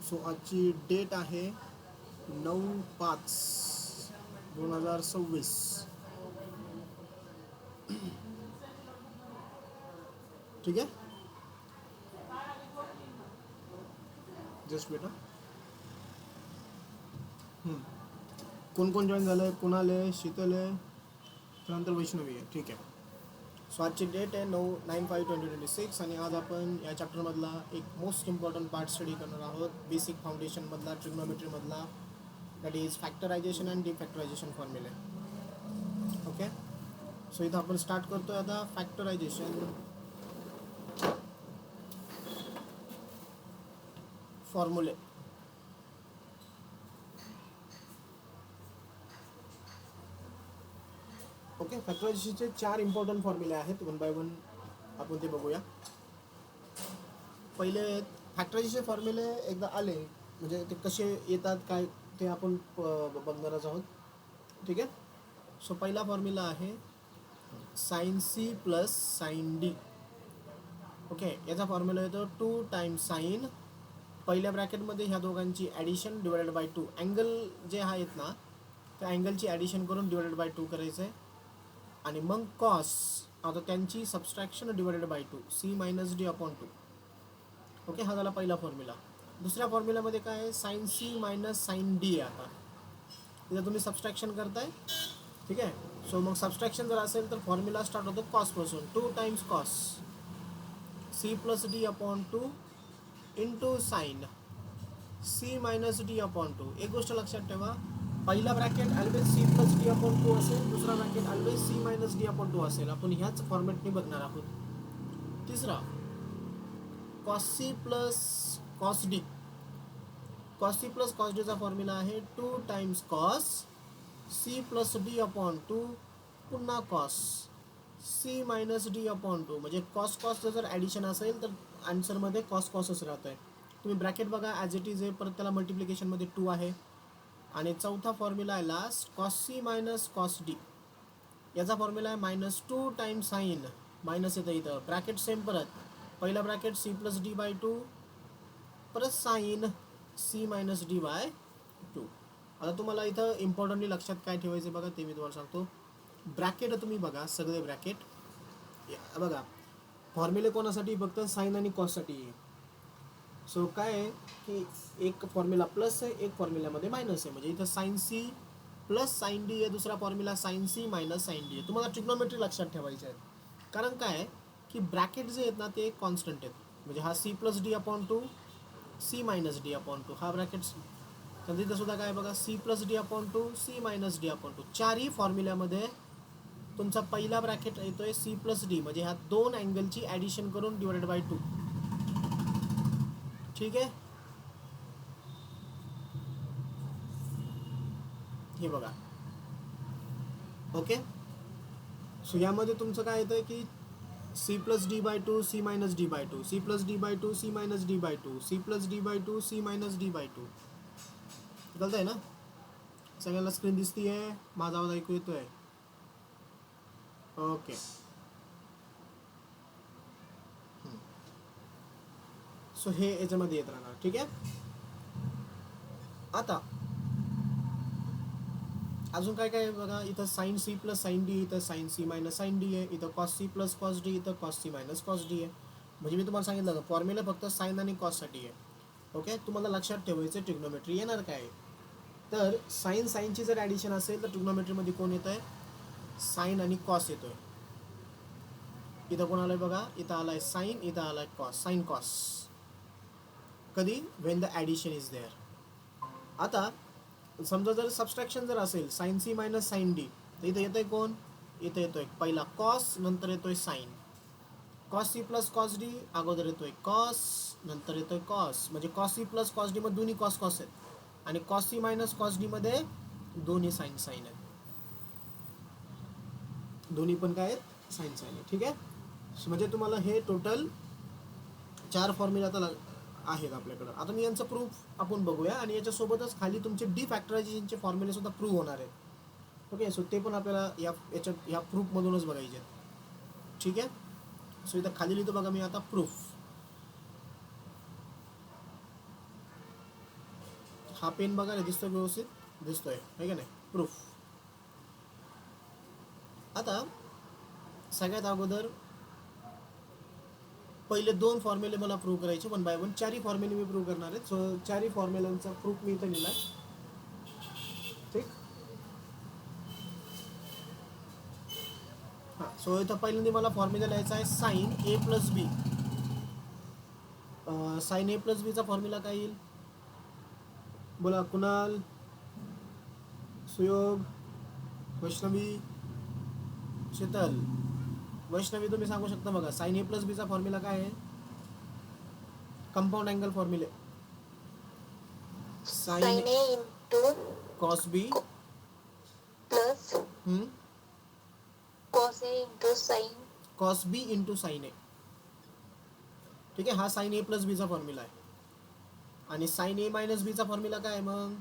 So आजची date आहे 9/5/2026. ठीक आहे. जस्ट बेटा कोण कोण जॉईन झालं आहे, कुणाल आहे, शीतल आहे, त्यानंतर वैष्णवी आहे. ठीक आहे. सो आजची डेट आहे 9/5/2026 आणि आज आपण या चॅप्टरमधला एक मोस्ट इम्पॉर्टंट पार्ट स्टडी करणार आहोत. बेसिक फाउंडेशनमधला ट्रिग्नोमेट्रीमधला, that is factorization and defactorization फॉर्म्युले. ओके. सो इथं आपण स्टार्ट करतोय आता फॅक्टरायझेशन फॉर्म्युले. ओके. फॅक्टरायझेशनचे 4 इम्पॉर्टंट फॉर्म्युले आहेत. वन बाय वन आपण ते बघूया. पहिले फॅक्टरायझेशन फॉर्म्युले एकदा आले म्हणजे ते कसे येतात काय ते आपण बघणारच आहोत. ठीक आहे. सो पहिला फॉर्म्युला आहे sine C plus sine D. Okay. याचा फॉर्म्युला येतो 2 टाइम्स साइन, पहिल्या ब्रॅकेटमध्ये ह्या दोघांची ॲडिशन डिवायडेड बाय 2. अँगल जे आहेत ना त्या अँगलची ॲडिशन करून डिवायडेड बाय 2 करायचं आहे. आणि मग कॉस, आता त्यांची subtraction divided by 2, C minus D upon 2. Okay. हा झाला पहिला फॉर्म्युला. दुसऱ्या फॉर्म्युल्यामध्ये काय आहे, sine C minus sine D आहे. आता इथं तुम्ही सबस्ट्रॅक्शन करताय. ठीक आहे. सो मग सबस्ट्रॅक्शन जर असेल तर फॉर्म्युला स्टार्ट होतो कॉसपासून. 2 times cos C plus D upon 2 into sine C minus D upon 2. एक गोष्ट लक्षात ठेवा, पहिला bracket always C plus D upon 2 असेल, दुसरा bracket always C minus D upon 2 असेल. आपण ह्याच फॉर्मॅटने बघणार आहोत. तिसरा cos C plus cos D. Cos C plus cos डीचा फॉर्म्युला आहे 2 times cos C plus D upon 2 पुन्हा cos C minus D upon 2. म्हणजे कॉस कॉसचं जर ॲडिशन असेल तर आन्सरमध्ये कॉस कॉसच राहत आहे. तुम्ही ब्रॅकेट बघा ॲज इट इज आहे, परत त्याला मल्टिप्लिकेशनमध्ये 2 आहे. आणि चौथा फॉर्म्युला आहे last cos C minus cos D. याचा फॉर्म्युला आहे -2 टाइम्स साईन, मायनस येतं इथं, ब्रॅकेट सेम परत, पहिला bracket C plus D by 2 परत sine C minus D by 2. आता तुम्हाला इथं इम्पॉर्टंटली लक्षात काय ठेवायचं बघा ते मी तुम्हाला सांगतो. ब्रॅकेट तुम्ही बघा, सगळे ब्रॅकेट बघा. फॉर्म्युले कोणासाठी, फक्त साईन आणि कॉससाठी आहे. सो काय आहे की एक फॉर्म्युला प्लस आहे, एक फॉर्म्युल्यामध्ये मायनस आहे. म्हणजे इथं sine C plus sine D आहे, दुसरा formula sine C minus sine D आहे. तुम्हाला ट्रिग्नोमेट्री लक्षात ठेवायची आहे. कारण काय आहे की ब्रॅकेट जे आहेत ना ते कॉन्स्टंट आहेत. म्हणजे हा C plus D upon 2 C minus D upon 2 हा ब्रॅकेट. तर तिथं सुद्धा काय बघा, C plus D upon 2 C minus D upon 2. चारही फॉर्म्युल्यामध्ये तुमचा पहिला ब्रॅकेट येतोय सी प्लस डी, म्हणजे ह्या दोन अँगलची ॲडिशन करून डिवायडेड बाय 2. ठीक आहे. हे बघा. ओके. सो यामध्ये तुमचं काय येतं की C plus D by 2 C minus D by 2, C plus D by 2 C minus D by 2, C plus D by 2 C minus D by 2. कळतंय ना? सगळ्यांना स्क्रीन दिसतीये, माझा आवाज ऐकू येतोय? ओके. सो हे याच्यामध्ये येत राहणार. ठीक आहे. आता अजून काय काय बघा, इथं sine C plus sine D, इथं sine C minus sine D आहे, इथं cos C plus cos D, इथं cos C minus cos D आहे. म्हणजे मी तुम्हाला सांगितलं फॉर्म्युला फक्त साइन आणि कॉससाठी आहे. ओके. तुम्हाला लक्षात ठेवायचं ट्रिग्नोमेट्री येणार काय. तर साइन साइनची जर ॲडिशन असेल तर ट्रिग्नोमेट्रीमध्ये कोण येतं आहे, साइन आणि कॉस येतोय. इथं कोण आलंय बघा, इथं आलाय साइन, इथं आलाय कॉस, साइन कॉस. कधी, when the addition is there. आता समजा जर सबस्ट्रॅक्शन जर असेल sine C minus sine D, तर इथं येतोय कोण, इथं येतोय पहिला कॉस, नंतर येतोय sine. Cos C plus cos D, अगोदर येतोय कॉस, नंतर येतोय कॉस. म्हणजे cos C plus cos D मध्ये दोन्ही कॉस कॉस आहेत, आणि cos C minus cos D मध्ये दोन्ही साइन साइन आहेत. दोन्ही पण काय आहेत, साइन साइन आहे. ठीक आहे. म्हणजे तुम्हाला हे टोटल 4 फॉर्म्युला आता आहेत आपल्याकडं. आता मी यांचं प्रूफ आपण बघूया, आणि याच्यासोबतच खाली तुमचे डिफॅक्टरायझेशनचे फॉर्म्युले सुद्धा प्रूव्ह होणार आहेत. ओके. सो ते पण आपल्याला ह्या प्रूफमधूनच बघायचे आहेत. ठीक आहे. सो इथं खाली लिहितो बघा मी आता प्रूफ. हा पेन बघा रे, दिसतोय व्यवस्थित, दिसतोय आहे का नाही. प्रूफ. आता सगळ्यात अगोदर पहिले 2 फॉर्म्युले मला प्रूव्ह करायचे, 1 बाय 1. 4 फॉर्म्युले मी प्रूव्ह करणार आहे. सो 4 फॉर्म्युलांचा प्रूफ मी इथं लिहिला आहे. ठीक. हां, सो इथं पहिल्यांदा मला फॉर्म्युला लिहायचा आहे sine A plus B. Sine A plus बीचा फॉर्म्युला काय येईल? बोला कुणाल, सुयोग, वैष्णवी, शीतल. वैष्णवी तुम्ही सांगू शकता बघा, साईन ए प्लस बीचा फॉर्म्युला काय आहे? कंपाऊंड अँगल फॉर्म्युले. Sine A into cos B plus cos A into sine cos B into sine A. ठीक आहे, हा साइन ए प्लस बीचा फॉर्म्युला आहे. आणि साइन ए मायनस बीचा फॉर्म्युला काय आहे मग?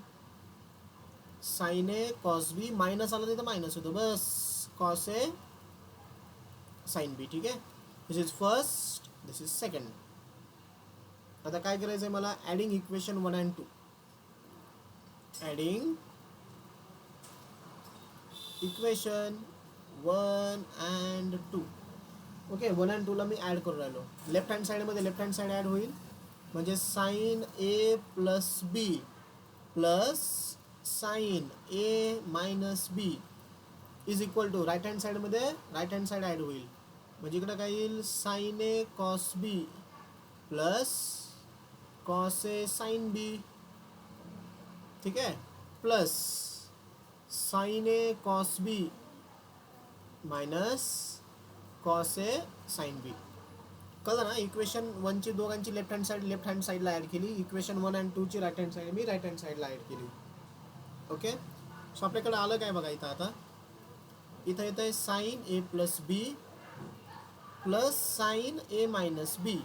Sine A cos B minus आला तिथं मायनस होतो, बस कॉस ए साइन बी. ठीक आहे, this is first, this is second. आता काय करायचं आहे मला? Adding equation 1 and 2. Adding equation 1 and 2. ओके, 1 and 2 ला मी ॲड करून राहिलो. लेफ्ट हँड साईडमध्ये लेफ्ट हँड साईड ॲड होईल, म्हणजे sine A plus B plus sine A minus B is equal to right hand साईडमध्ये राईट हँड साईड ॲड होईल, म्हणजे इकडं काय येईल? Sine A cos B plus cos A sine B. ठीक आहे, plus sine A cos B minus cos A sine B. कळलं ना? इक्वेशन 1ची दोघांची लेफ्ट हँड साईडला ॲड केली, इक्वेशन 1 and 2ची राईट हँड साईड मी राईट हँड साईडला ॲड केली. ओके, सो आपल्याकडे आलं काय बघा इथं. आता इथं येतं आहे sine A plus B plus sine A minus B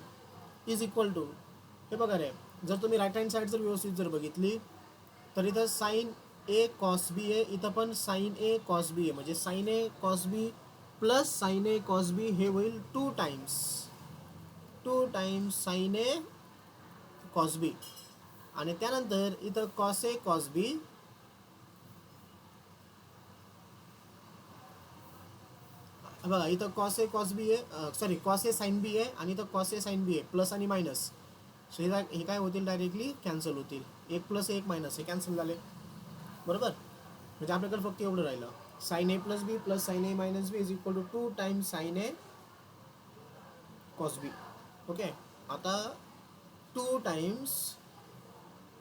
is equal to, हे बघा रे, जर तुम्ही राईट हँड साईड जर व्यवस्थित जर बघितली तर इथं साइन ए कॉस बी आहे, इथं पण साइन ए कॉस बी आहे, म्हणजे sine A cos B plus sine A cos बी हे होईल 2 टाइम्स साइन ए कॉस बी. आणि त्यानंतर इथं कॉस ए कॉस बी बघा, इथं कॉस ए कॉस बी आहे, सॉरी कॉस ए साइन बी आहे, आणि इथं कॉस ए साइन बी आहे, प्लस आणि मायनस. सो हे काय होतील? डायरेक्टली कॅन्सल होतील. 1 प्लस 1 मायनस हे कॅन्सल झाले, बरोबर. म्हणजे आपल्याकडे फक्त एवढं राहिलं, sine A plus B plus sine A minus B is equal to 2 times sine A cos B. Okay, आता 2 times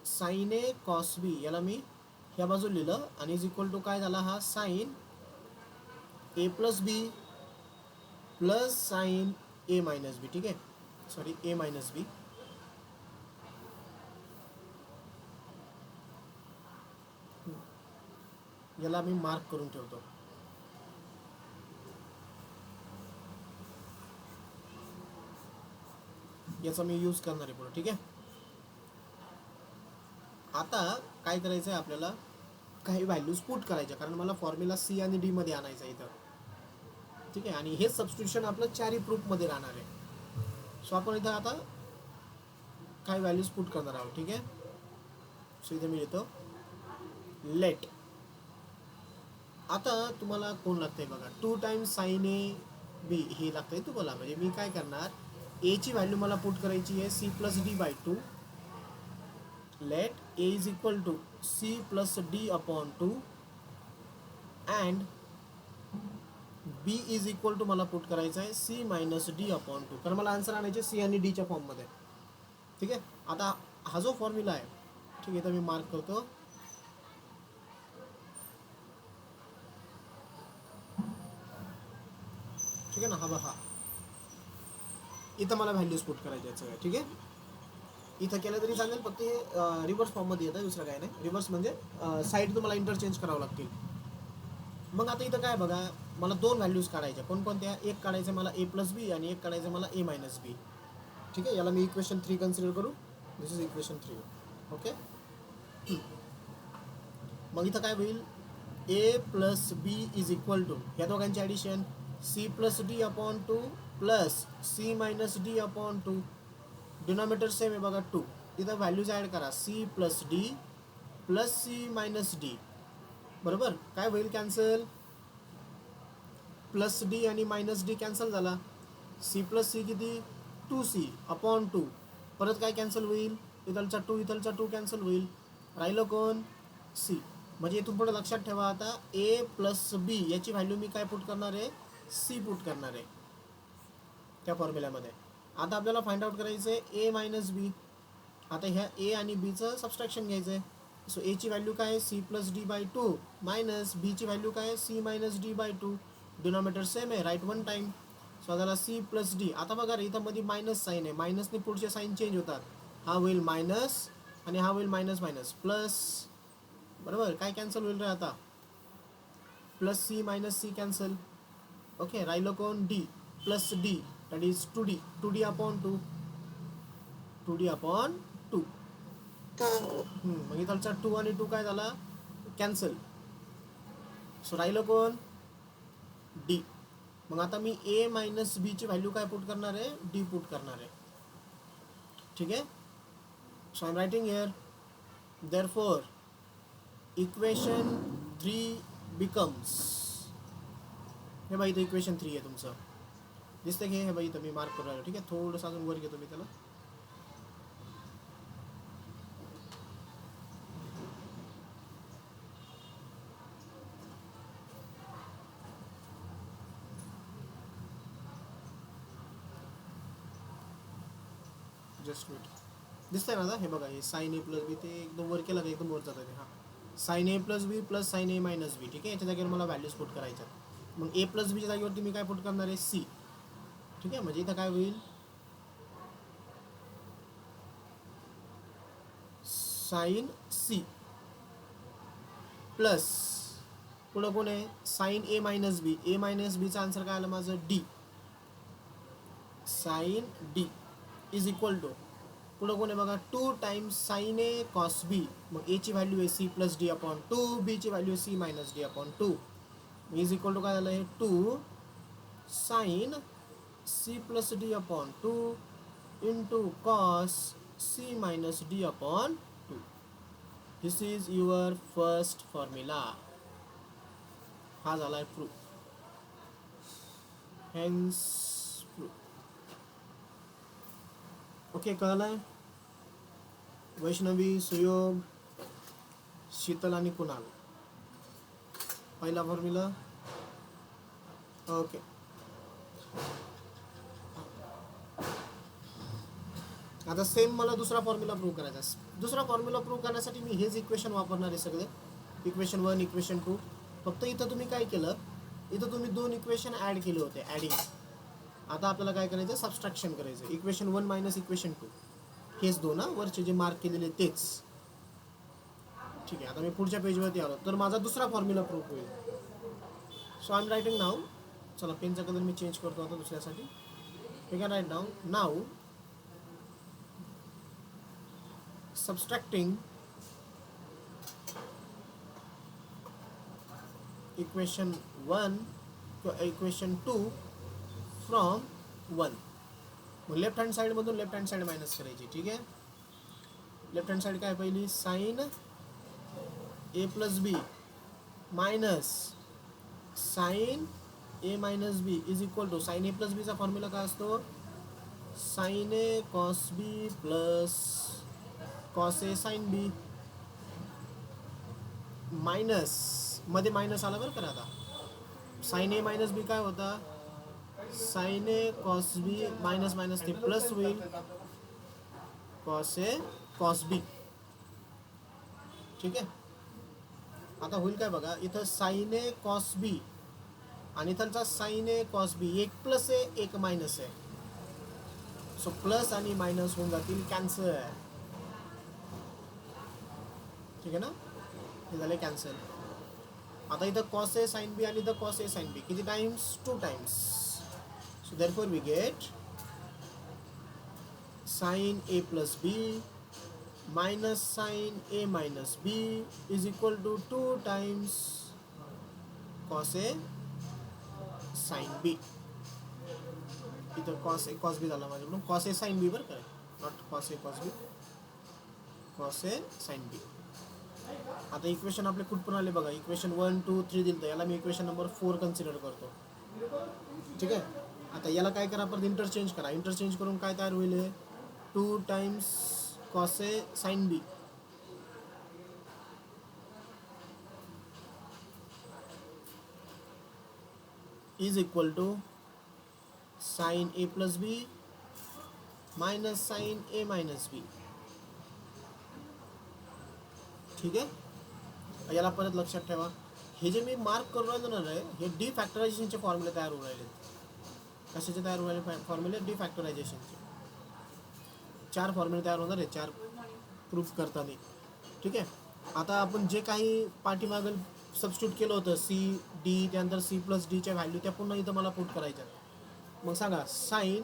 sine A cos B याला मी ह्या बाजू लिहिलं, आणि इज इक्वल टू काय झाला? हा sine A plus B plus sine A minus B. ठीक आहे, सॉरी ए मायनस बी. याला मी मार्क करून ठेवतो. याचा मी यूज करणार आहे पुढे. ठीक आहे, आता काय करायचं आहे आपल्याला? काही व्हॅल्यूज पुट करायच्या, कारण मला फॉर्म्युला सी आणि डी मध्ये आणायचा आहे इथं. ठीक आहे, आणि हे सबस्टिट्यूशन आपलं 4 प्रूफमध्ये राहणार आहे. सो आपण इथं आता काही व्हॅल्यूज पुट करणार आहोत. ठीक आहे, सो इथे मी लिहितो लेट. आता तुम्हाला कोण लागतंय बघा? 2 टाइम्स साइन ए बी हे लागतंय तुम्हाला, म्हणजे मी काय करणार? एची व्हॅल्यू मला पुट करायची आहे C plus D by 2. Let A is equal to C plus D upon 2 and B is equal to मला पुट करायचं आहे सी मायनस डी अपॉन 2, कारण मला आन्सर आणायचे सी आणि डीच्या फॉर्ममध्ये. ठीक आहे, आता हा जो फॉर्म्युला आहे, ठीक आहे, तर मी मार्क करतो. ठीक आहे ना, हा बघा, इथं मला व्हॅल्यूज पुट करायच्या आहेत सगळ्या. ठीक आहे, इथं केलं तरी चालेल, फक्त हे रिव्हर्स फॉर्ममध्ये येतं, दुसरं काय नाही. रिव्हर्स म्हणजे साईड तुम्हाला इंटरचेंज करावं लागतील. मग आता इथं काय बघा, मला 2 व्हॅल्यूज काढायच्या. कोणकोणत्या? एक काढायचं मला ए प्लस बी, आणि एक काढायचं मला ए मायनस बी. ठीक आहे, याला मी इक्वेशन 3 कन्सिडर करू. दिस इज इक्वेशन 3. ओके, मग इथं काय होईल? A plus B is equal to, या दोघांची addition C plus D upon 2 plus C minus D upon 2. Denominator same आहे बघा 2. इथं व्हॅल्यूज ॲड करा, C plus D plus C minus D, बरोबर. काय होईल कॅन्सल, प्लस डी आणि मायनस डी कॅन्सल झाला. सी प्लस सी किती, 2c अपॉन 2. परत काय कॅन्सल होईल, इथलचा 2 इथलचा 2 कॅन्सल होईल. राहिलं कोण, सी. म्हणजे इथून पुढे लक्षात ठेवा, आता ए प्लस बी याची व्हॅल्यू मी काय पुट करणार आहे, सी पुट करणार आहे त्या फॉर्म्युल्यामध्ये. आता आपल्याला फाइंड आउट करायचं आहे ए मायनस बी. आता ह्या ए आणि बीचं सबस्ट्रॅक्शन घ्यायचं आहे. सो एची व्हॅल्यू काय आहे, C plus D by 2 minus बीची व्हॅल्यू काय आहे, C minus D by 2. Denominator same आहे, राईट वन टाईम. सो झाला सी प्लस डी. आता बघा रे, इथं मध्ये मायनस साईन आहे, मायनसने पुढचे साईन चेंज होतात. हा होईल मायनस आणि हा होईल मायनस मायनस प्लस, बरोबर. काय कॅन्सल होईल रे आता, plus C minus C cancel. Okay, राहिलं कोण, D plus D, that is 2d upon 2, 2d upon 2. मग इथलचा 2 आणि 2 काय झाला, कॅन्सल. सो राहिलं कोण, डी. मग आता मी ए मायनस बीची व्हॅल्यू काय पुट करणार आहे, डी पुट करणार आहे. ठीक आहे. So I am writing here, therefore equation 3 becomes, हे बाई इथं इक्वेशन 3 आहे तुमचं, दिसतं की हे बाई इथं मी मार्क करू राहिलो. ठीक आहे, थोडंसं अजून वर घेतो मी त्याला. जस्ट वेट, दिसतंय ना आता, हे बघा, हे साईन ए प्लस बी, ते एकदम वर केलं का एकदम वर जातं ते. हां, sine A plus B plus sine A minus B. ठीक आहे, याच्या जागेवर मला व्हॅल्यूज पुट करायच्या. मग ए प्लस बीच्या जागेवरती मी काय पुट करणार आहे, सी. ठीक आहे, म्हणजे इथं काय होईल, साईन सी प्लस पुढं कोण आहे, sine A minus B. A minus बीचा आन्सर काय आलं माझं, D. Sine D is equal to, पुढं कोण आहे बघा, 2 times sine A cos B. मग एची व्हॅल्यू आहे सी प्लस डी अपॉन 2, बीची व्हॅल्यू आहे C minus D upon 2. Is equal to काय झालं आहे, 2 sine C plus D upon 2 into cos C minus D upon 2. This is your first formula. हा झाला आहे प्रूफ, हेन्स प्रूफ. ओके, कळलं. वैष्णवी, सुयोग, शीतल आणि कुणाल, पहिला फॉर्म्युला. ओके, आता सेम मला दुसरा फॉर्म्युला प्रूव्ह करायचा. दुसरा फॉर्म्युला प्रूव्ह करण्यासाठी मी हेच इक्वेशन वापरणार आहे सगळे, इक्वेशन 1 इक्वेशन 2. फक्त इथं तुम्ही काय केलं, इथं तुम्ही 2 इक्वेशन ॲड केले होते, ॲडिंग. आता आपल्याला काय करायचं, सबस्ट्रॅक्शन करायचं. इक्वेशन 1 मायनस इक्वेशन 2, हेच दोन वरचे जे मार्क केलेले तेच. ठीक आहे, आता मी पुढच्या पेजवरती आलो तर माझा दुसरा फॉर्म्युला प्रूव्ह होईल. So I am writing now, चला पेनचा कलर मी चेंज करतो आता दुसऱ्यासाठी. We can write down now, subtracting equation 1 किंवा इक्वेशन 2 फ्रॉम 1. मग लेफ्ट हँड साईडमधून लेफ्ट हँड साईड मायनस करायची. ठीक आहे, लेफ्ट हँड साईड काय पहिली, sine A plus B minus sine A minus B is equal to, sine A plus बीचा formula काय असतो, sine A cos B plus cos A sine B. Minus मध्ये minus आला बरं का. आता साईन ए मायनस बी काय होता, sine A cos B minus minus ते प्लस होईल, कॉस ए कॉस बी. ठीक आहे, आता होईल काय बघा, इथं साईन ए कॉस बी आणि इथलचा साईन ए कॉस बी, एक प्लस आहे एक मायनस आहे. सो प्लस आणि मायनस होऊन जातील कॅन्सल. ठीक आहे ना, हे झाले कॅन्सल. आता इथं कॉस ए साईन बी आणि इथं कॉस ए साईन बी किती times, 2 times. So therefore we get sine A plus B minus sine A minus B is equal to 2 times cos A sine B. इथं cos A cos बी झाला माझ्याकडून, cos A sine B बरं काय, not cos A cos B, cos A sine B. आता equation आपले कुठून आले बघा, इक्वेशन 1 2 3 दिलं तर याला मी इक्वेशन नंबर 4 कन्सिडर करतो. ठीक आहे. आता याला काय करा, परत इंटरचेंज करा. इंटरचेंज करून काय तयार होईल, 2 times cos A sine B is equal to sine A plus B minus sine A minus B. ठीक आहे. याला परत लक्षात ठेवा, हे जे मी मार्क करून राहिलो ना रे, हे डी फॅक्टरायझेशनचे फॉर्म्युले तयार होऊ राहिले. कशाचे तयार होऊ राहिले फॉर्म्युले? डी फॅक्टरायझेशनचे 4 फॉर्म्युले तयार होणार आहे 4 प्रूफ करताना. ठीक आहे. आता आपण जे काही पाठीमागं सबस्टिट्यूट केलं होतं सी डी, त्यानंतर सी प्लस डीच्या व्हॅल्यू त्या पुन्हा इथं मला पुट करायच्या. मग सांगा साईन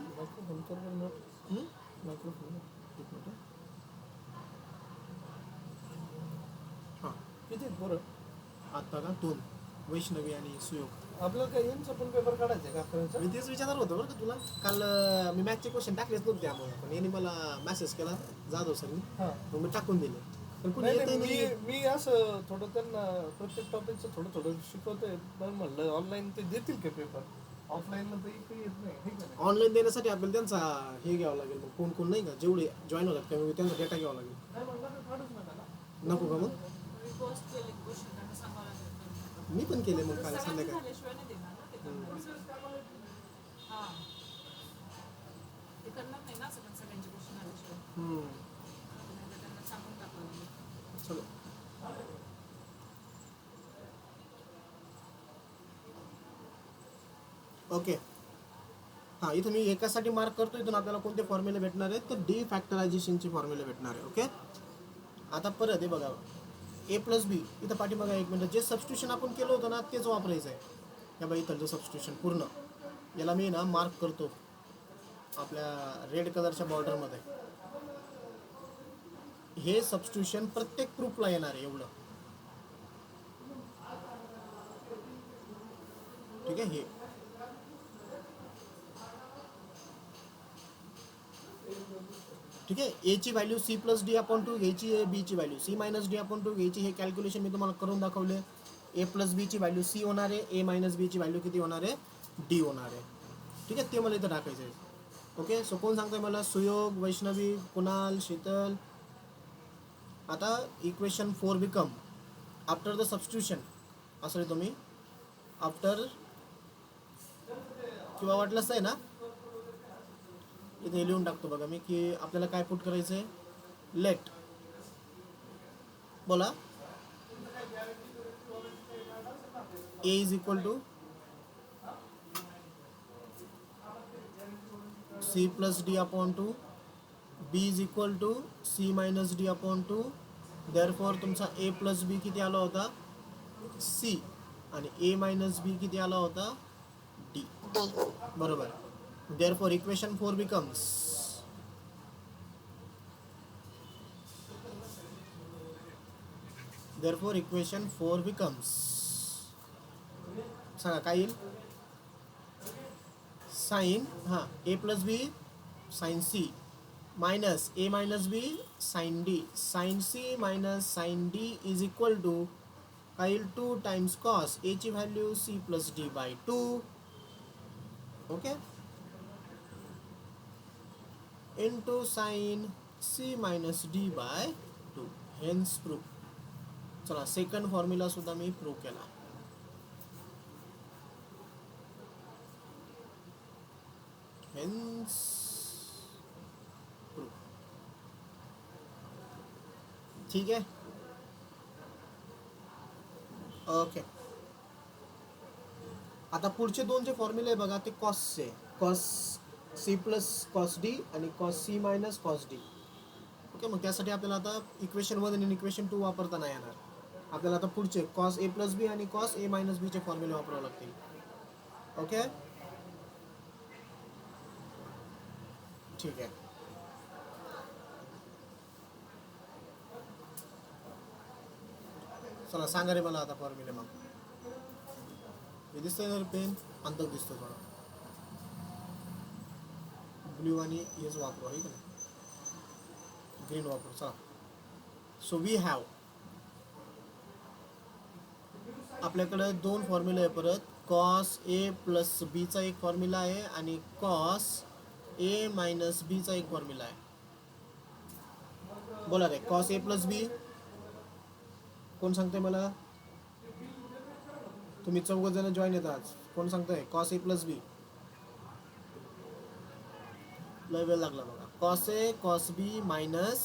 हां किती आहेत बरं? आत्ता का 2 वैष्णवी आणि सुयोग. आपल्याला काय यांचं पण पेपर काढायचं आहे का अकरावीचा? मी तेच विचारणार होतो बरं का तुला. काल मी मॅथचे क्वेश्चन टाकलेच नव्हते त्यामुळे, पण यांनी मला मेसेज केला जाधव सरनी, हां. मग मी टाकून दिले. पण कुणी नाही येतही नाही, नाही. मी असं थोडं त्यांना प्रत्येक टॉपिकचं थोडं थोडं शिकवतोय. पण म्हणलं ऑनलाईन ते देतील का पेपर? ऑफलाईनला तर काही येत नाही, ठीक आहे ना? ऑनलाईन देण्यासाठी आपल्याला त्यांचा हे घ्यावं लागेल. मग कोण कोण नाही का, जेवढे जॉईन होतात त्यामुळे त्यांचा डेटा घ्यावा लागेल. नाही म्हणलं तर काढूच नका ना. नको का मग? मी पण केले मग काल संध्याकाळी. हम्म. चलो. ओके. हां, इथं मी एकासाठी मार्क करतो. इथून आपल्याला कोणते फॉर्म्युले भेटणार आहेत, तर डी फॅक्टरायझेशनचे फॉर्म्युले भेटणार आहे. ओके. आता परत हे बघा, ए प्लस बी इथं पाठीमागा 1 मिनिट, जे सबस्टिट्यूशन आपण केलं होतं ना तेच वापरायचं आहे. या बाई इथलं सबस्टिट्यूशन पूर्ण याला मी ना मार्क करतो आपल्या रेड कलरच्या बॉर्डरमध्ये. हे सबस्टिट्यूशन प्रत्येक प्रूफला येणार आहे एवढं. ठीक आहे. हे ठीक आहे. ए ची value C plus D upon 2 घ्यायची आहे, बी ची value C minus D upon 2 घ्यायची. हे कॅल्क्युलेशन मी तुम्हाला करून दाखवले. ए प्लस बी ची व्हॅल्यू सी होणार आहे, ए मायनस बी ची व्हॅल्यू किती होणार आहे, डी होणार आहे. ठीक आहे. ते मला इथं टाकायचं आहे. ओके. सो कोण सांगतोय मला? सुयोग, वैष्णवी, कुणाल, शीतल. आता equation 4 become after the substitution असं लिहितो मी, आफ्टर, किंवा वाटलंच आहे ना इथे लिहून टाकतो बघा मी, की आपल्याला काय पुट करायचं आहे. लेट, बोला, A is equal to C plus D upon 2, B is equal to C minus D upon 2. Therefore तुमचा ए प्लस बी किती आला होता, सी, आणि ए मायनस बी किती आला होता, डी. बरोबर. देअरफॉर इक्वेशन 4 बिकम्स सांगा काय येईल. साइन, हां, A plus B sine C minus A minus B sine D. Sine C minus sine D is equal to काय येईल, 2 टाइम्स कॉस ए ची value C plus D by 2. Okay. Into sine C minus D by 2. Hence proof. चला, second formula सुद्धा मी prove केला. Hence proof. ठीक आहे. Okay. आता पुढचे 2 जे फॉर्म्युले बघा ते कॉसचे. Cos C plus cos D आणि cos C minus cos D. Okay. मग त्यासाठी आपल्याला आता इक्वेशन 1 आणि इक्वेशन 2 वापरता नाही येणार. आपल्याला आता पुढचे कॉस ए प्लस बी आणि कॉस ए मायनस बीचे फॉर्म्युले वापरावे लागतील. ओके. ठीक आहे. चला सांगा रे मला आता फॉर्म्युले. मग हे दिसतंय ना पेन, अंतर दिसतो थोडा. ब्ल्यू आणि हेच वापरू आहे का नाही, ग्रीन वापरू. चला. सो वी हॅव आपल्याकडे दोन फॉर्म्युला आहे परत. कॉस ए प्लस बीचा एक फॉर्म्युला आहे आणि कॉस ए मायनस बीचा एक फॉर्म्युला आहे. बोला रे, कॉस ए प्लस बी कोण सांगते मला? तुम्ही 4 जण जॉईन येतात आज. कोण सांगतंय कॉस ए प्लस बी? लय वेळ लागला बघा. Cos A cos B minus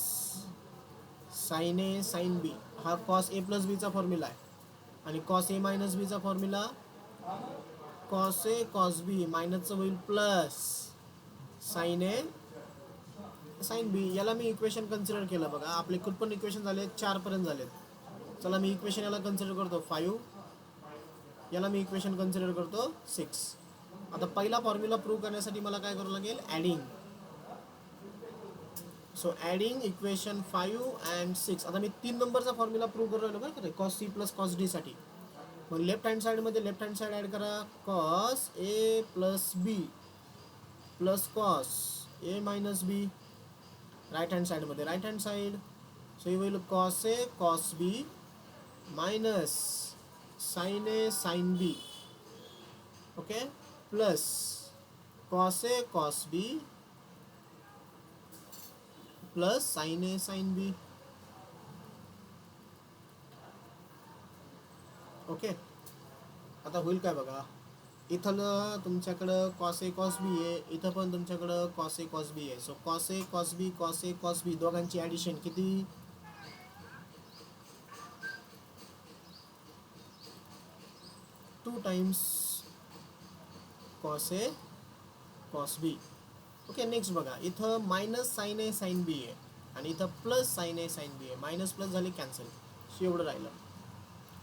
sine A sine बी हा कॉस ए प्लस बीचा फॉर्म्युला आहे. आणि कॉस ए मायनस बीचा फॉर्म्युला कॉस ए कॉस बी मायनसचं होईल प्लस साइन ए साइन बी. याला मी इक्वेशन कन्सिडर केलं बघा. आपले कुठपण इक्वेशन झाले 4 पर्यंत झालेत. चला मी इक्वेशन याला कन्सिडर करतो 5, याला मी इक्वेशन कन्सिडर करतो 6. आता पहिला फॉर्म्युला प्रूव्ह करण्यासाठी मला काय करावं लागेल? Adding. So adding equation 5 and 6. आता मी 3 नंबरचा फॉर्म्युला प्रूव्ह करू राहिलो बरं का, cos C plus cos D साठी. मग लेफ्ट हँड साईडमध्ये लेफ्ट हँड साईड ॲड करा. Cos A plus B plus cos A minus B. Right hand साईडमध्ये राईट हँड साईड. सो हे होईल cos A cos B minus sine A sine B. Okay, plus cos A cos B plus sine A sine B. Okay, आता होईल काय बघा. इथं तुमच्याकडं cos A cos बी आहे, इथं पण तुमच्याकडं कॉस ए कॉस बी आहे. सो कॉस ए कॉस बी दोघांची ॲडिशन किती? 2 times cos A cos B. Okay, next बघा. इथं मायनस साइन ए साइन बी आहे आणि इथं प्लस साइन ए साइन बी आहे. मायनस प्लस झाले कॅन्सल. एवढं राहिलं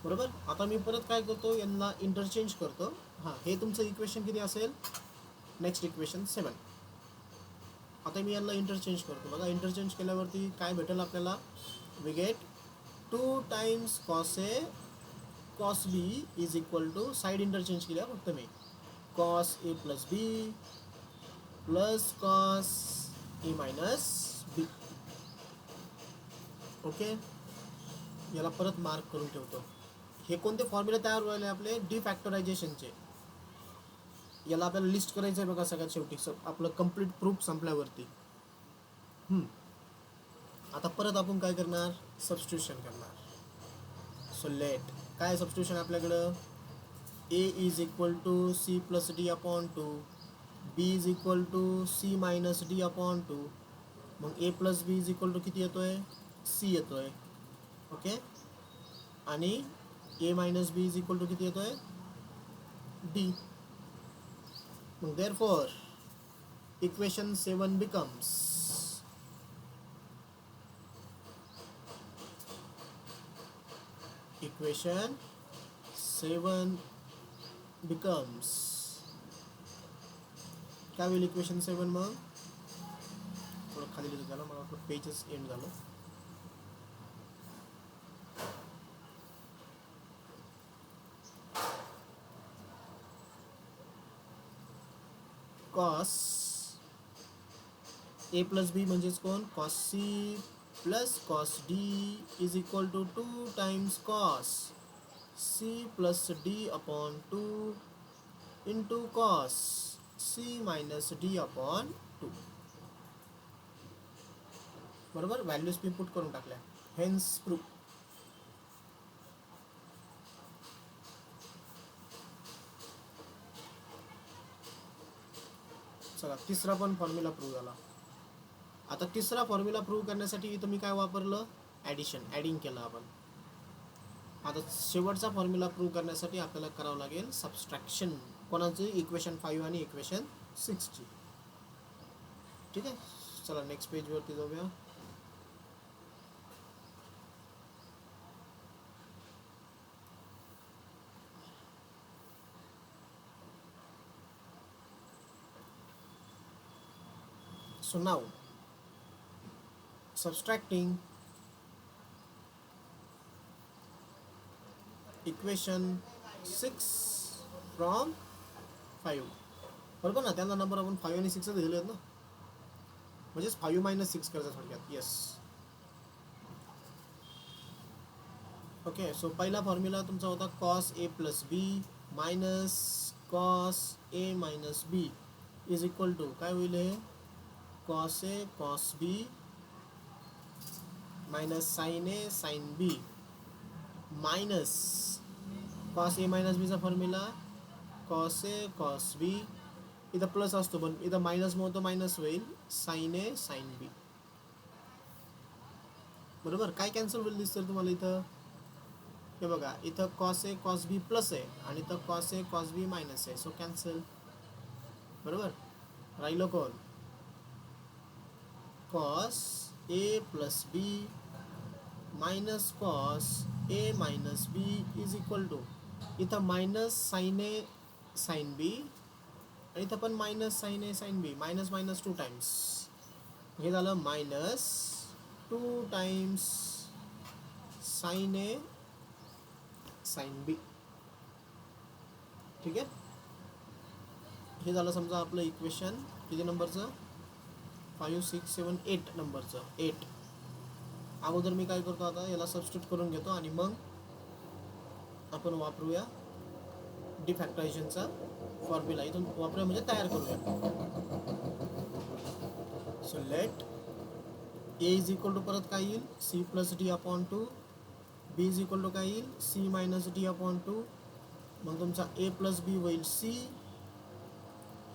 बरोबर. आता मी परत काय करतो, यांना इंटरचेंज करतो. हां, हे तुमचं इक्वेशन किती असेल? Next equation 7. आता मी यांना इंटरचेंज करतो बघा. इंटरचेंज केल्यावरती काय भेटेल आपल्याला? We get 2 times cos A cos B is equal to, side interchange केल्या फक्त मी, cos A plus B plus cos A minus B. Okay, याला परत मार्क करून ठेवतो. हे कोणते फॉर्म्युले तयार व्हायला आपले? डिफॅक्टरायझेशनचे. याला आपल्याला लिस्ट करायचं आहे बघा सगळ्यात शेवटी, आपलं कम्प्लीट प्रूफ संपल्यावरती. आता परत आपण काय करणार? सबस्टिट्यूशन करणार. सो लेट काय सबस्टिट्यूशन आपल्याकडं? A is equal to C plus D upon 2, B is equal to C minus D upon 2. मग A plus B is equal to किती येतोय? सी येतोय. ओके, आणि A minus B is equal to किती येतोय? डी. मग therefore equation 7 becomes equation 7 becomes काय होईल इक्वेशन 7? मग थोडं खाली लिहिलं झालं, मला वाटलं पेजच एंड झालं. कॉस ए प्लस बी म्हणजेच कोण? Cos C plus cos D is equal to 2 times cos C plus D upon 2 into cos C minus D upon 2. बरोबर, व्हॅल्यूज मी पुट करून टाकल्या. Hence proof. चला, तिसरा पण फॉर्म्युला प्रूव्ह झाला. आता तिसरा फॉर्म्युला प्रूव्ह करण्यासाठी इथं मी काय वापरलं? ॲडिशन, ॲडिंग केलं आपण. आता शेवटचा फॉर्म्युला प्रूव्ह करण्यासाठी आपल्याला करावं लागेल सबस्ट्रॅक्शन. कोणाची? इक्वेशन 5 आणि इक्वेशन 6 ची. ठीक आहे, चला नेक्स्ट पेजवरती जाऊया. So now subtracting equation 6 from 5. बरोबर ना, त्यांना नंबर आपण 5 आणि 6 दिले आहेत ना, म्हणजेच 5 - 6 करायचं थोडक्यात. Yes, okay. सो पहिला फॉर्म्युला तुमचा होता cos A plus B minus cos A minus B is equal to काय होईल हे cos A cos B minus sine A sine B minus cos A minus बीचा formula cos A cos B इथं plus असतो पण इथं minus म्हणतो minus होईल साइन ए साइन बी. बरोबर. काय कॅन्सल होईल दिसतं तुम्हाला इथं हे बघा इथं cos A cos B plus आहे आणि इथं cos A cos B minus आहे. So cancel. बरोबर. राहिलं कोण cos A plus B minus cos A minus B is equal to इथं minus sine A sine B आणि इथं पण minus sine A sine B minus minus 2 times हे झालं minus 2 times sine A sine B. ठीक आहे. हे झालं समजा आपलं इक्वेशन किती नंबरचं 5 6 7 8 नंबरचं 8. अगोदर मी काय करतो आता याला सबस्टिट्यूट करून घेतो आणि मग आपण वापरूया डिफॅक्टरायझेशनचा फॉर्म्युला इथून वापरूया म्हणजे तयार करूया. So let A is equal to परत काय येईल C plus D upon 2 B is equal to काय येईल सी मायनस डी अपॉन 2 मग तुमचा ए प्लस बी होईल सी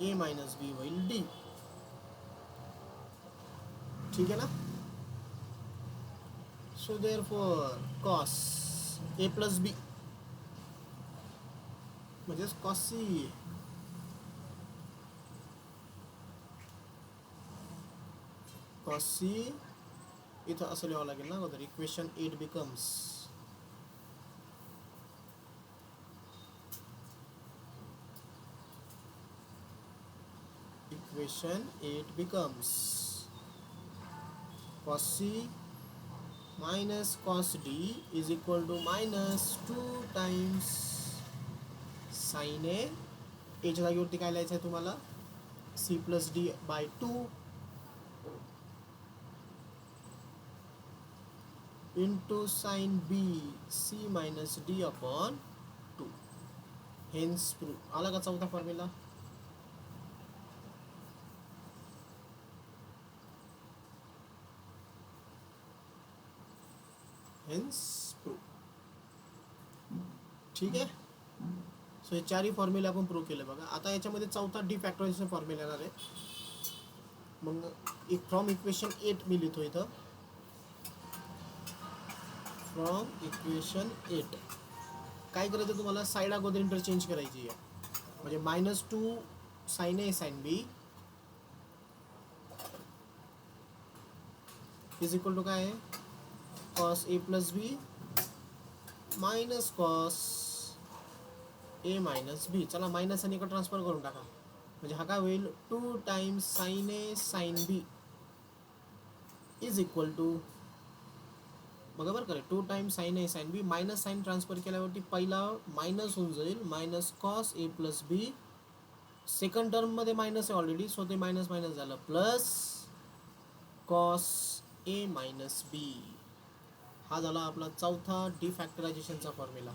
ए मायनस बी होईल डी. ठीक आहे ना. So therefore cos A plus B म्हणजेच कॉस सी कॉस सी इथं असं लिहावं लागेल ना अगोदर equation 8 becomes cos C minus cos D is equal to minus 2 times sin A. याच्या जागेवरती काय लिहायचं आहे तुम्हाला C plus D by 2 into sin B C minus D upon 2. Hence proof. आला का चौथा फॉर्म्युला. Hence proof. ठीक आहे. सो हे चारही फॉर्म्युले आपण प्रूव्ह केले बघा. आता याच्यामध्ये चौथा डी फॅक्टरायझेशन फॉर्म्युला येणार आहे. मग फ्रॉम इक्वेशन 8 मी लिहितो इथं फ्रॉम इक्वेशन 8 काय करायचं तुम्हाला साईड अगोदर इंटरचेंज करायची आहे म्हणजे minus 2 sine A sine B is equal to काय आहे cos A plus B minus cos A minus B. चला मायनस आणि इकडे ट्रान्सफर करून टाका म्हणजे हा काय होईल 2 times sin A sin B is equal to बघा बरं करे 2 times sin A sin B minus sine transfer केल्यावरती पहिला मायनस होऊन जाईल minus cos A plus B second term मध्ये मायनस आहे ऑलरेडी सो ते मायनस मायनस झालं plus cos A minus B. हा झाला आपला चौथा डिफॅक्टरायझेशनचा फॉर्म्युला.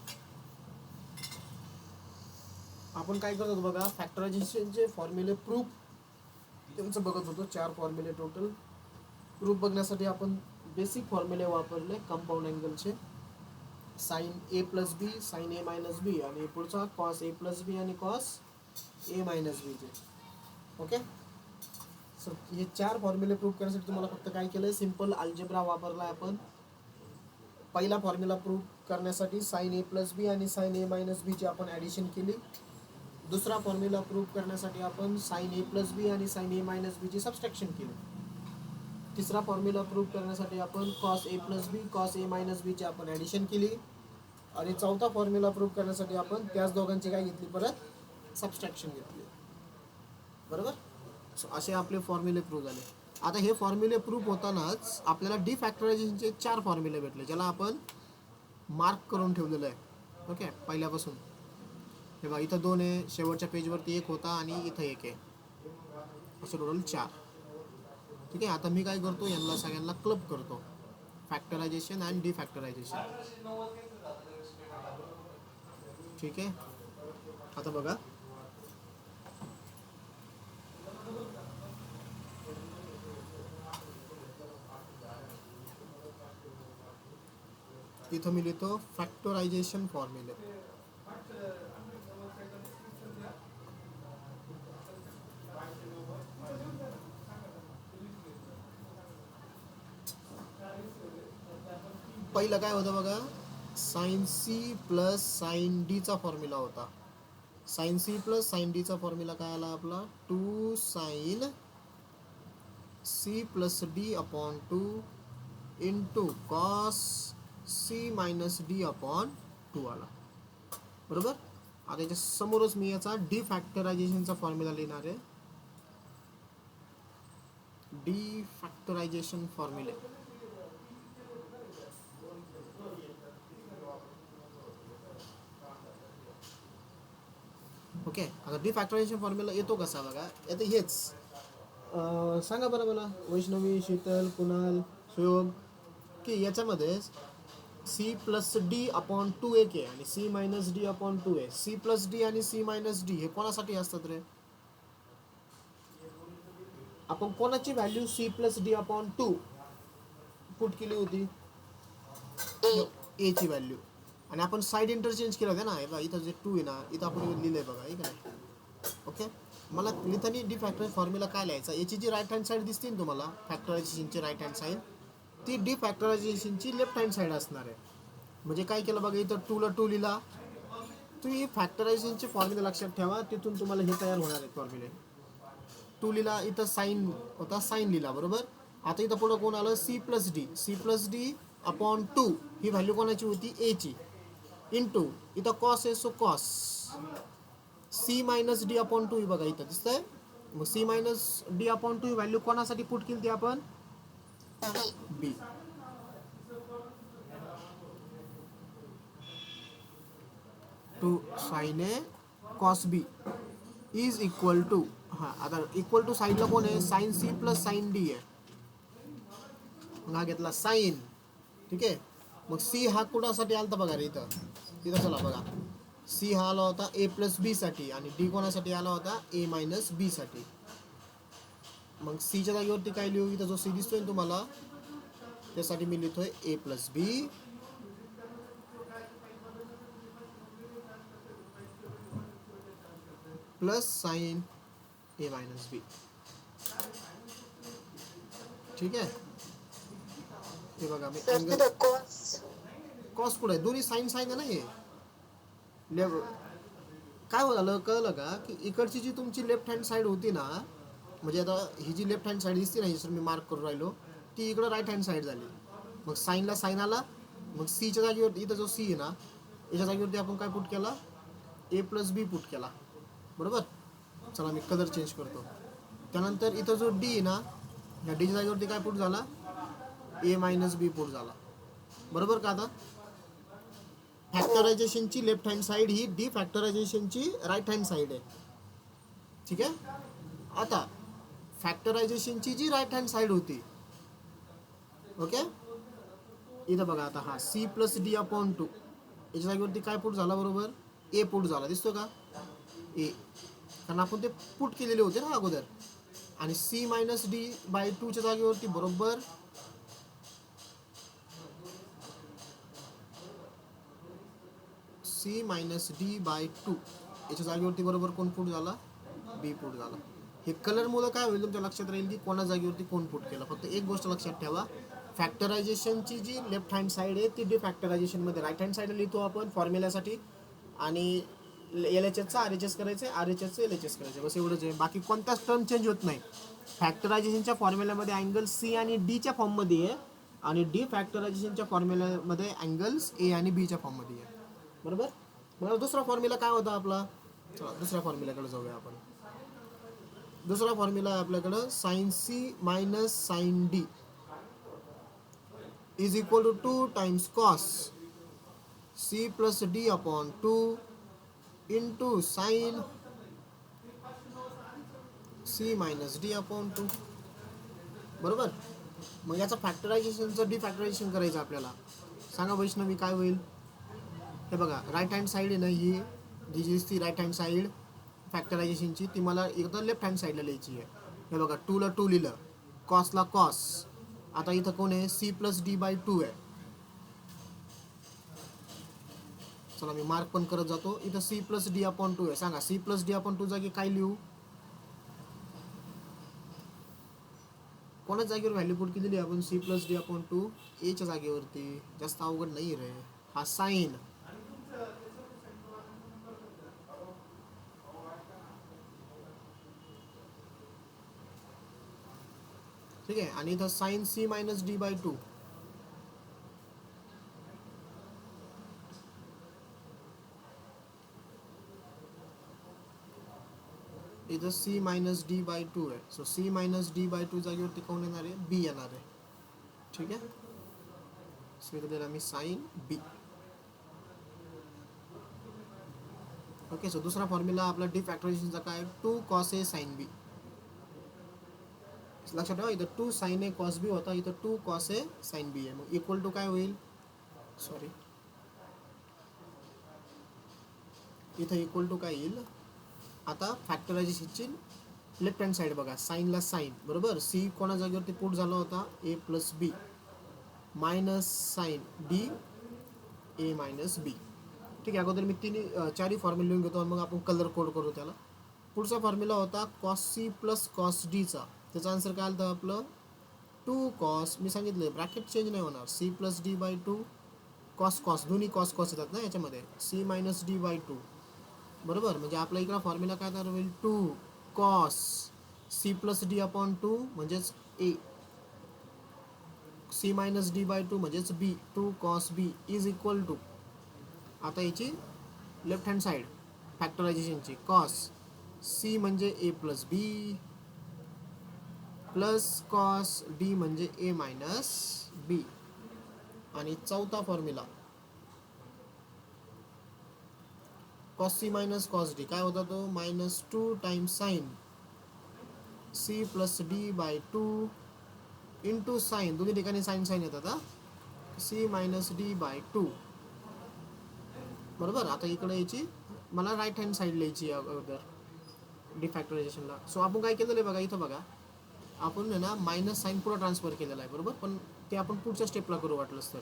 आपण काय करत होतो बघा फॅक्टरायझेशनचे फॉर्म्युले प्रूफ त्यांचं बघत होतो 4 फॉर्म्युले टोटल. प्रूफ बघण्यासाठी आपण बेसिक फॉर्म्युले वापरले compound अँगलचे sign A plus B sign A minus बी आणि पुढचा कॉस ए प्लस बी आणि कॉस ए मायनस बीचे. ओके. सो हे 4 फॉर्म्युले प्रूफ करण्यासाठी तुम्हाला फक्त काय केलं सिम्पल अल्जेब्रा वापरला आपण. पहिला फॉर्म्युला प्रूव्ह करण्यासाठी साइन ए प्लस बी आणि साइन ए मायनस बीची आपण ॲडिशन केली. दुसरा फॉर्म्युला प्रूव्ह करण्यासाठी आपण साइन ए प्लस बी आणि साइन ए मायनस बीची सबस्ट्रॅक्शन केली. तिसरा फॉर्म्युला प्रूव्ह करण्यासाठी आपण cos A plus B cos A minus बीची आपण ॲडिशन केली. आणि चौथा फॉर्म्युला प्रूव्ह करण्यासाठी आपण त्याच दोघांची काय घेतली परत सबस्ट्रॅक्शन घेतली. बरोबर. सो असे आपले फॉर्म्युले प्रूव्ह झाले. आता हे फॉर्म्युले प्रूफ होतानाच आपल्याला डिफॅक्टरायझेशनचे 4 फॉर्म्युले भेटले ज्याला आपण मार्क करून ठेवलेलं आहे. ओके. पहिल्यापासून हे बघा इथं 2 आहे शेवटच्या पेजवरती 1 होता आणि इथं 1 आहे असं टोटल 4. ठीक आहे. आता मी काय करतो यांना सगळ्यांना क्लब करतो फॅक्टरायझेशन अँड डिफॅक्टरायझेशन. ठीक आहे. आता बघा, इथं मी लिहितो फॅक्टरायझेशन फॉर्म्युले. पहिलं काय होतं बघा, साइन सी प्लस साइन डीचा फॉर्म्युला होता. साइन सी प्लस साइन डीचा फॉर्म्युला काय आला आपला, 2 sine C plus D upon 2 into cos C minus D upon 2 आला. बरोबर. आता याच्या समोरच मी याचा डिफॅक्टरायझेशनचा फॉर्म्युला लिहिणार आहे. डिफॅक्टरायझेशन फॉर्म्युले. ओके. आता डिफॅक्टरायझेशन फॉर्म्युला येतो कसा बघा, आता हेच सांगा बरं मला वैष्णवी, शीतल, कुणाल, सुयोग, की याच्यामध्ये सी प्लस डी अपॉन 2 एक आहे आणि सी मायनस डी अपॉन 2 आहे. सी प्लस डी आणि सी मायनस डी हे कोणासाठी असतात रे? आपण कोणाची value C plus D upon 2 put केली होती? ए ची व्हॅल्यू. आणि आपण साईड इंटरचेंज केलं होतं ना. हे बघा इथं जे 2 आहे ना, इथं आपण लिहिलंय बघा, हे काय. ओके. मला लिहिताना डिफॅक्टरायझेशन फॉर्म्युला काय लिहायचा, याची जी राईट हँड साईड दिसते ना तुम्हाला फॅक्टरायझेशनची राईट हँड साईड, ती डिफॅक्टरायझेशनची लेफ्ट हँड साईड असणार आहे. म्हणजे काय केलं बघा, इथं 2 ला 2 लिहिला. तुम्ही फॅक्टरायझेशनचे फॉर्म्युला लक्षात ठेवा, तिथून तुम्हाला हे तयार होणार आहेत फॉर्म्युले. 2 लिहिला, इथं साईन होता, साईन लिहिला. बरोबर. आता इथं पुढं कोण आलं, C plus D. C plus D upon 2 ही व्हॅल्यू कोणाची होती, ए ची. इंटू इथं कॉस आहे, so cos C minus D upon 2 बघा इथं दिसतंय. मग सी मायनस डी अपॉन 2 ही व्हॅल्यू कोणासाठी पुट केली ती आपण, B. Two sine A cos B is equal to, हा आता इक्वल टू साईडला कोण आहे, sine C plus sine D आहे. मग हा घेतला साइन. ठीक आहे. मग सी हा कुणासाठी आलता बघा रे इथं, तिथं चला बघा, सी हा आला होता ए प्लस बी साठी आणि डी कोणासाठी आला होता, ए मायनस बी साठी. मग सीच्या जागेवरती काय लिहू, इथं जो सी दिसतोय ना तुम्हाला त्यासाठी मी लिहितोय ए plus B plus sine A minus B. ठीक आहे. हे बघा मी अँगल कॉस कुठे आहे, दोन्ही साइन साइन आहे ना. हे काय झालं कळलं का, की इकडची जी तुमची लेफ्ट हँड साईड होती ना, म्हणजे आता ही जी लेफ्ट हँड साईड दिसते ना, ही सर मी मार्क करून राहिलो, ती इकडं राईट हँड साईड झाली. मग साईनला साईन आला. मग सीच्या जागेवरती इथं जो सी आहे ना, याच्या जागेवरती आपण काय पुट केला, ए प्लस बी पुट केला. बरोबर. चला मी कलर चेंज करतो. त्यानंतर इथं जो डी आहे ना, या डीच्या जागेवरती काय पुट झाला, ए मायनस बी पुट झाला. बरोबर का. आता फॅक्टरायझेशनची लेफ्ट हँड साईड ही डिफॅक्टरायझेशनची राईट हँड साईड आहे. ठीक आहे. आता फॅक्टरायझेशनची जी राईट हँड साईड होती, ओके, इथं बघा आता हा सी प्लस डी अपॉन 2 याच्या जागेवरती काय पुट झाला, बरोबर, ए पुट झाला. दिसतो का, ए, कारण आपण ते पुट केलेले होते ना अगोदर. आणि सी मायनस डी बाय 2च्या जागेवरती बरोबर सी मायनस डी बाय 2 याच्या जागेवरती बरोबर कोण पुट झाला, बी पुट झाला. हे कलर मुलं काय होईल तुमच्या लक्षात राहील की कोणा जागेवरती कोण पुट केलं. फक्त एक गोष्ट लक्षात ठेवा, फॅक्टरायझेशनची जी लेफ्ट हँड साईड आहे ती डिफॅक्टरायझेशनमध्ये राईट हँड साईडला लिहितो आपण फॉर्म्युल्यासाठी. आणि एल एच एसचा आर एच एस करायचं, आर एच एसचं एल एच एस करायचं, बस एवढंच आहे. बाकी कोणत्याच टर्म चेंज होत नाही. फॅक्टरायझेशनच्या फॉर्म्युल्यामध्ये अँगल सी आणि डीच्या फॉर्ममध्ये आहे आणि डिफॅक्टरायझेशनच्या फॉर्म्युल्यामध्ये अँगल्स ए आणि बीच्या फॉर्ममध्ये आहे. बरोबर. मग दुसरा फॉर्म्युला काय होता आपला, चला दुसऱ्या फॉर्म्युल्याकडे जाऊया आपण. दुसरा फॉर्म्युला आहे आपल्याकडं sine C minus sine D is equal to 2 times cos C plus D upon 2 into sine C minus D upon 2. बरोबर. मग याचं फॅक्टरायझेशनचं डिफॅक्टरायझेशन करायचं आपल्याला. सांगा वैष्णवी काय होईल. हे बघा राईट हँड साईड आहे ना ही जी ती राईट हँड साईड फॅक्टरायझेशनची ती मला एकदा लेफ्ट हँड साईडला लिहायची आहे. हे बघा 2ला 2 लिहिलं, कॉसला कॉस. आता इथं कोण आहे C+D/2 आहे. चला मी मार्क पण करत जातो. इथं C+D/2 आहे. सांगा C+D/2 जागी काय लिहू. कोणाच जागेवर व्हॅल्यू पुट केलेली आपण C+D/2 एच्या जागेवरती. जास्त अवघड नाही रे. हा साईन ठीक आहे. आणि इथं साईन C-D/2 इथं C-D/2 आहे. सो C-D/2 जागेवरती कोण येणार आहे बी येणार आहे. ठीक आहे. सो इथं दिला मी साईन बी. ओके. सो दुसरा फॉर्म्युला आपला डिफॅक्टरायझेशनचा काय 2 cos A sin B. लक्षात ठेवा इथं 2 sin A cos B होता, इथं 2 cos A sin B आहे. मग इक्वल टू काय होईल. सॉरी इथं इक्वल टू काय येईल. आता फॅक्टरायझेशनची लेफ्ट हँड साईड बघा. साईनला साईन बरोबर. सी कोणा जागेवरती पुट झाला होता A+B minus sine D A-B. ठीक आहे. अगोदर मी चारही फॉर्म्युला लिहून घेतो, मग आपण कलर कोड करू त्याला. पुढचा फॉर्म्युला होता cos C plus cos D चा. त्याचा आन्सर काय आलं आपलं 2 cos. मी सांगितलं ब्रॅकेट चेंज नाही होणार. C+D/2 cos cos दोन्ही cos cos येतात ना याच्यामध्ये. C-D/2 बरोबर. म्हणजे आपला इकडं फॉर्म्युला काय तयार होईल 2 cos C+D/2 म्हणजेच A, C-D/2 म्हणजेच B, 2 cos B is equal to. आता याची लेफ्ट हँड साईड फॅक्टरायझेशनची cos C म्हणजे A+B प्लस cos D म्हणजे A-B. आणि चौथा formula cos C minus cos D काय होता तो -2 times sign C+D/2 into sine. दोन्ही ठिकाणी साइन साइन येतात हा. C-D/2 बरोबर. आता इकडे याची मला राईट हँड साईड लिहायची अगोदर डिफॅक्टरायझेशनला. सो आपण काय केलेलं आहे बघा. इथं बघा आपण आहे ना मायनस साईन पुढे ट्रान्सफर केलेला आहे बरोबर. पण ते आपण पुढच्या स्टेपला करू वाटलंच तर.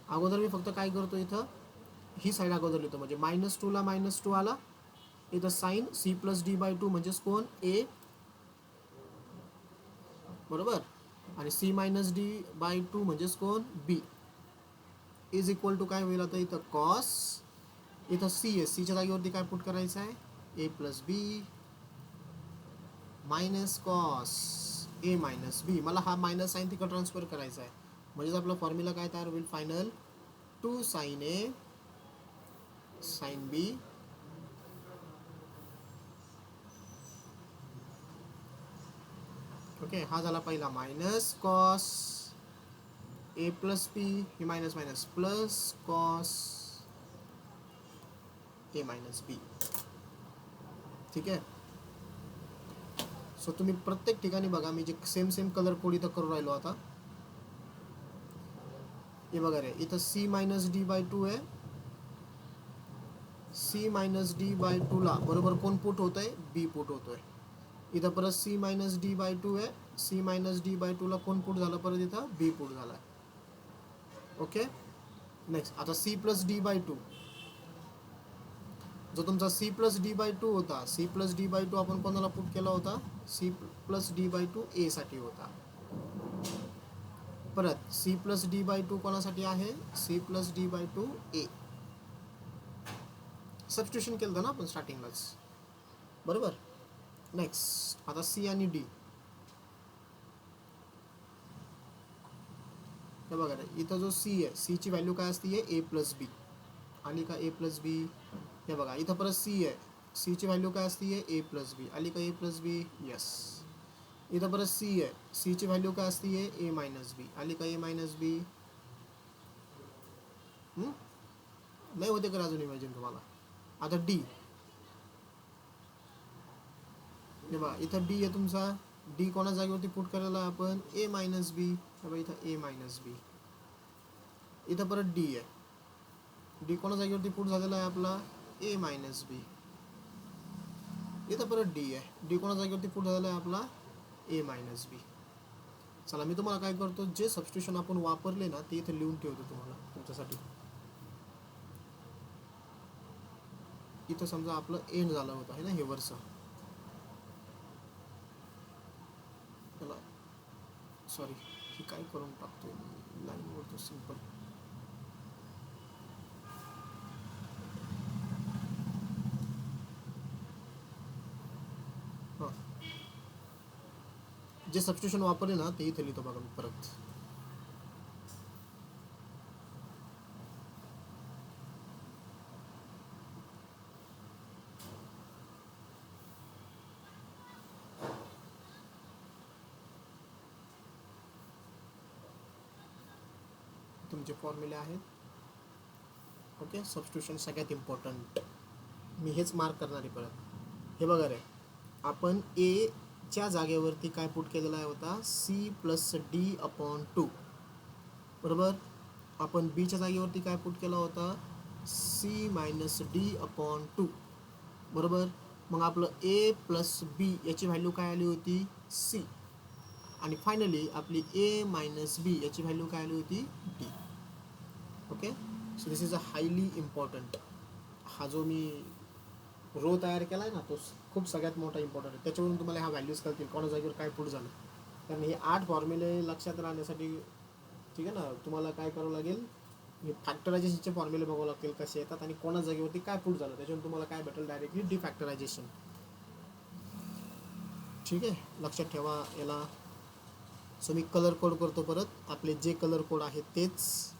अगोदर मी फक्त काय करतो इथं ही साईड अगोदर लिहितो. म्हणजे -2ला -2 आला. इथं साईन C+D/2 म्हणजेच कोण A बरोबर. आणि C-D/2 म्हणजेच कोण B इज इक्वल टू काय होईल. आता इथं cos इथं C आहे. सीच्या जागेवरती काय पुट करायचं आहे A+B मायनस cos A-B. मला हा मायनस साईन तिकडे ट्रान्सफर करायचा आहे. म्हणजेच आपला फॉर्म्युला काय तयार होईल final 2 sin A sin B okay. हा झाला पहिला मायनस cos A+B हे minus minus plus cos A-B. ठीक आहे. सो तुम्ही प्रत्येक ठिकाणी बघा मी जे सेम कलर कोड इथं करून राहिलो आता. हे बघा रे इथं C-D/2 आहे. C-D/2 ला बरोबर कोण पुट होतंय B पुट होतोय. इथं परत C-D/2 आहे. C-D/2 ला कोण पुट झालं परत इथं B पुट झाला. ओके. नेक्स्ट आता C+D/2 जो तुमचा C+D/2 होता. C+D/2 आपण कोणाला पुट केला होता C+D/2 A साठी होता. परत C+D/2 कोणासाठी आहे C+D/2 A. सबस्टिट्यूशन केलं होतं ना आपण स्टार्टिंगलाच बरोबर. नेक्स्ट आता C आणि D. हे बघा इथं जो C आहे C ची व्हॅल्यू काय असते A+B आली का A+B. हे बघा इथं परत C आहे. C ची व्हॅल्यू काय असते A+B आली का A+B. यस. इथं परत C आहे. C ची व्हॅल्यू काय असते A-B आली का A-B. नाही होते का अजून इमॅजिन तुम्हाला. आता D हे बघा इथं D आहे तुमचा डी कोणा जागेवरती पुट केलेला आहे आपण ए मायनस बी. इथं ए मायनस बी, इथं परत डी आहे. डी कोणा जागेवरती पुट झालेला आहे आपला ए मायनस बी. इथं परत डी आहे. डी कोणा जागेवरती पुट झालेला आहे आपला ए मायनस बी. चला मी तुम्हाला काय करतो, जे सबस्टिट्यूशन आपण वापरले ना ते इथे लिहून ठेवतो तुम्हाला तुमच्यासाठी. इथं समजा आपलं एंड झालं होतं आहे ना हे वरचं. चला सॉरी, ही काय करून टाकतोय लाईनवरती सिम्पल. हां, जे सबस्टिट्यूशन वापरले ना ते इथे लिहितो बघा मी परत. तुमचे फॉर्म्युले आहेत. ओके, सबस्टिट्यूशन सगळ्यात इम्पॉर्टंट. मी हेच मार्क करणार आहे परत. हे बघा रे, आपण ए च्या जागेवरती काय पुट केलेला आहे होता सी प्लस डी अपॉन 2 बरोबर. आपण बीच्या जागेवरती काय पुट केला होता सी मायनस डी अपॉन 2 बरोबर. मग आपलं ए प्लस बी याची व्हॅल्यू काय आली होती सी. आणि फायनली आपली ए मायनस बी याची व्हॅल्यू काय आली होती D. Okay, so this is a highly important. हा जो मी रो तयार केला आहे ना तो खूप सगळ्यात मोठा इम्पॉर्टंट आहे. त्याच्यावरून तुम्हाला ह्या व्हॅल्यूज कळतील कोणा जागेवर काय पुट झालं. कारण हे 8 फॉर्म्युले लक्षात राहण्यासाठी ठीक आहे ना, तुम्हाला काय करावं लागेल, हे फॅक्टरायझेशनचे फॉर्म्युले बघावं लागतील कसे येतात आणि कोणा जागेवरती काय पुट झालं. त्याच्यावरून तुम्हाला काय भेटेल डायरेक्टली डिफॅक्टरायझेशन. ठीक आहे, लक्षात ठेवा याला. सो मी कलर कोड करतो परत. आपले जे कलर कोड आहेत तेच.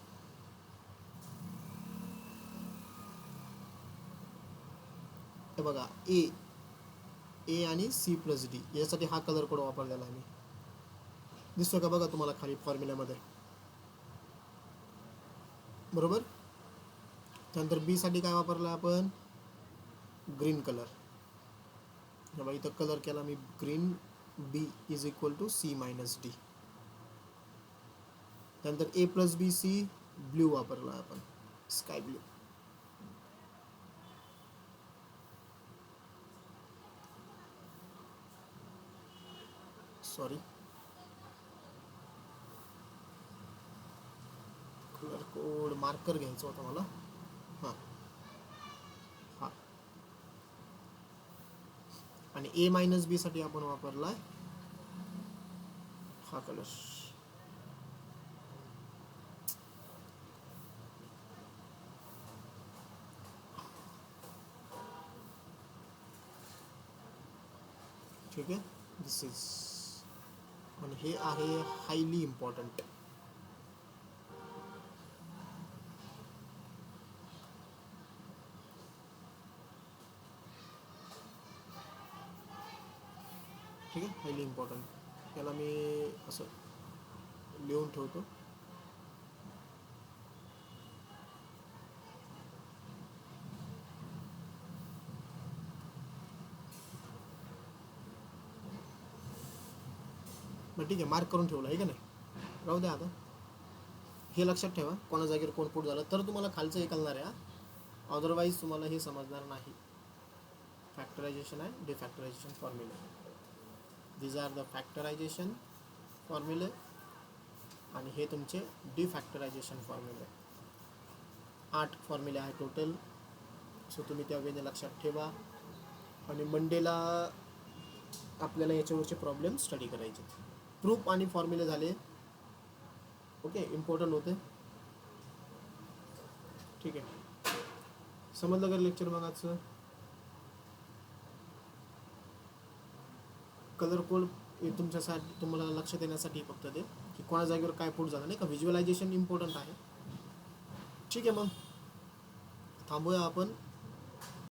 हे बघा ए आणि सी प्लस डी यासाठी हा कलर कोड वापरलेला आहे मी. दिसतो का बघा तुम्हाला खाली फॉर्म्युल्यामध्ये बरोबर. त्यानंतर बी साठी काय वापरलं आपण ग्रीन कलर. हे बघा इथं कलर केला मी green. B is equal to C minus D. त्यानंतर A plus B C blue वापरला आपण sky blue. Sorry, colour code marker घ्यायचा होता मला. हां हां, आणि ए मायनस बी साठी आपण वापरला हा कलर. ठीक आहे, दिस इज. आणि हे आहे हायली इम्पॉर्टंट. ठीक आहे, हायली इम्पॉर्टंट. याला मी असं लिहून ठेवतो. बरं ठीक आहे, मार्क करून ठेवलं आहे का नाही. राहू द्या आता. हे लक्षात ठेवा कोणा जागेवर कोण पुट झालं तर तुम्हाला खालचं हे कळणार आहे. अदरवाईज तुम्हाला हे समजणार नाही. फॅक्टरायझेशन आहे डिफॅक्टरायझेशन फॉर्म्युले. दीज आर द फॅक्टरायझेशन फॉर्म्युले आणि हे तुमचे डिफॅक्टरायझेशन फॉर्म्युले. 8 फॉर्म्युले आहे टोटल. सो तुम्ही त्या वेळेने लक्षात ठेवा. आणि मंडेला आपल्याला याच्यावरचे प्रॉब्लेम स्टडी करायचे. प्रूफ आणि फॉर्म्युले झाले. ओके, इम्पॉर्टंट होते. ठीक आहे, समजलं का लेक्चर मग आजचं. कलर कोड तुमच्यासाठी तुम्हाला लक्षात येण्यासाठी फक्त ते की कोणा जागेवर काय पुट झालं नाही का. व्हिज्युअलायझेशन इम्पॉर्टंट आहे. ठीक आहे, मग थांबूया आपण.